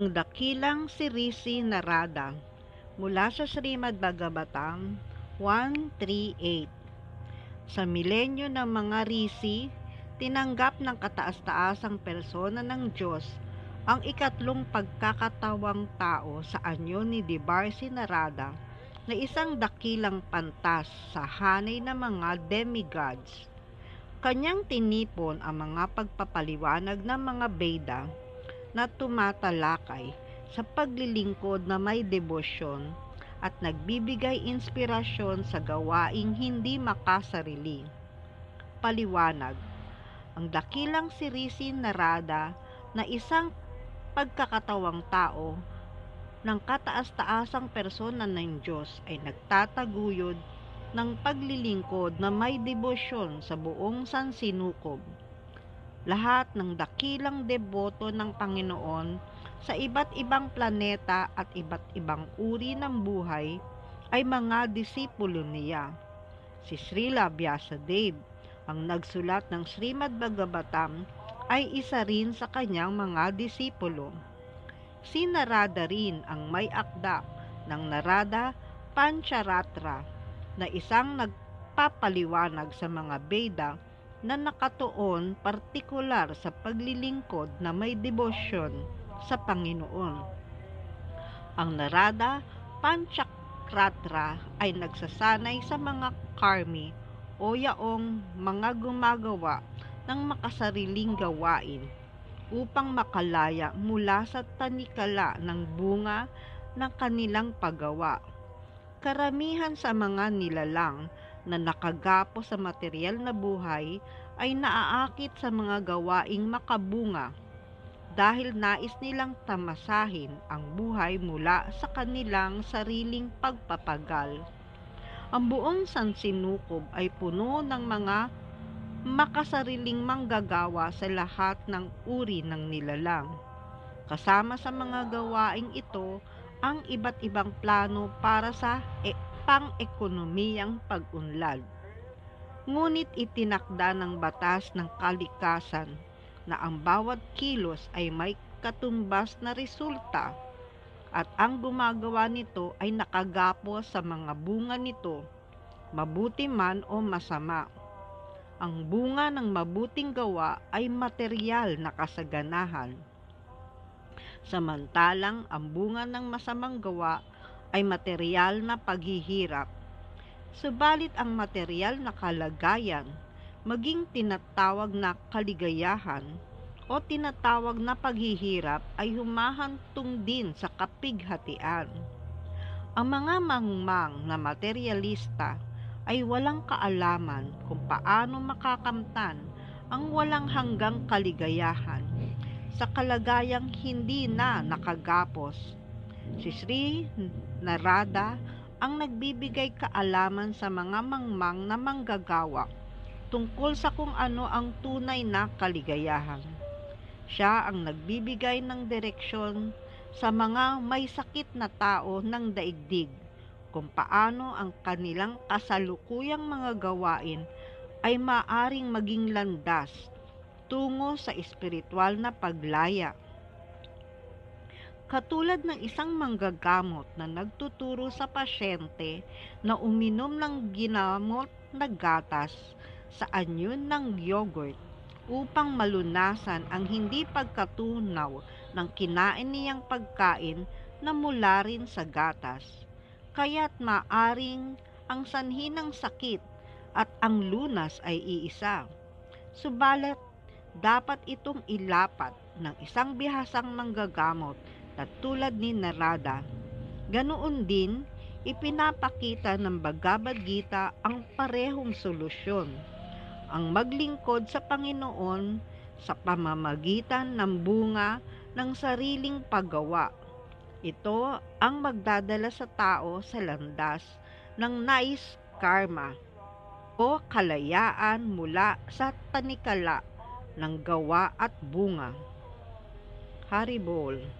Ang dakilang si Risi Narada mula sa Srimad Bhagavatam 1.3.8. Sa milenyo ng mga Risi, tinanggap ng kataas-taasang persona ng Diyos ang ikatlong pagkakatawang tao sa anyo ni Devarsi Narada na isang dakilang pantas sa hanay ng mga demigods. Kanyang tinipon ang mga pagpapaliwanag ng mga Veda na tumatalakay sa paglilingkod na may debosyon at nagbibigay inspirasyon sa gawaing hindi makasarili. Paliwanag: ang dakilang si Risi Narada na isang pagkakatawang tao ng kataas-taasang persona ng Diyos ay nagtataguyod ng paglilingkod na may debosyon sa buong sansinukob. Lahat ng dakilang deboto ng Panginoon sa iba't ibang planeta at iba't ibang uri ng buhay ay mga disipulo niya. Si Srila Vyasadeva, ang nagsulat ng Srimad Bhagavatam, ay isa rin sa kanyang mga disipulo. Si Narada rin ang may akda ng Narada Pancharatra na isang nagpapaliwanag sa mga Veda na nakatuon partikular sa paglilingkod na may debosyon sa Panginoon. Ang Narada Panchakratra ay nagsasanay sa mga karmi o yaong mga gumagawa ng makasariling gawain upang makalaya mula sa tanikala ng bunga ng kanilang paggawa. Karamihan sa mga nilalang na nakagapo sa material na buhay ay naaakit sa mga gawaing makabunga dahil nais nilang tamasahin ang buhay mula sa kanilang sariling pagpapagal. Ang buong sansinukob ay puno ng mga makasariling manggagawa sa lahat ng uri ng nilalang. Kasama sa mga gawaing ito ang iba't ibang plano para sa pang-ekonomiyang pag-unlad. Ngunit itinakda ng batas ng kalikasan na ang bawat kilos ay may katumbas na resulta at ang gumagawa nito ay nakagapos sa mga bunga nito, mabuti man o masama. Ang bunga ng mabuting gawa ay materyal na kasaganahan, samantalang ang bunga ng masamang gawa ay materyal na paghihirap. Subalit ang materyal na kalagayan, maging tinatawag na kaligayahan o tinatawag na paghihirap ay humahantong din sa kapighatian. Ang mga mangmang na materyalista ay walang kaalaman kung paano makakamtan ang walang hanggang kaligayahan sa kalagayang hindi na nakagapos. Si Sri Narada ang nagbibigay kaalaman sa mga mangmang na manggagawa tungkol sa kung ano ang tunay na kaligayahan. Siya ang nagbibigay ng direksyon sa mga may sakit na tao ng daigdig kung paano ang kanilang kasalukuyang mga gawain ay maaring maging landas tungo sa espiritual na paglaya. Katulad ng isang manggagamot na nagtuturo sa pasyente na uminom ng ginamot na gatas sa anyo ng yogurt upang malunasan ang hindi pagkatunaw ng kinain niyang pagkain na mula rin sa gatas. Kaya't maaring ang sanhi ng sakit at ang lunas ay iisa. Subalit, dapat itong ilapat ng isang bihasang manggagamot na tulad ni Narada. Ganoon din, ipinapakita ng Bhagavad Gita ang parehong solusyon, ang maglingkod sa Panginoon sa pamamagitan ng bunga ng sariling paggawa. Ito ang magdadala sa tao sa landas ng nais karma o kalayaan mula sa tanikala ng gawa at bunga. Haribol.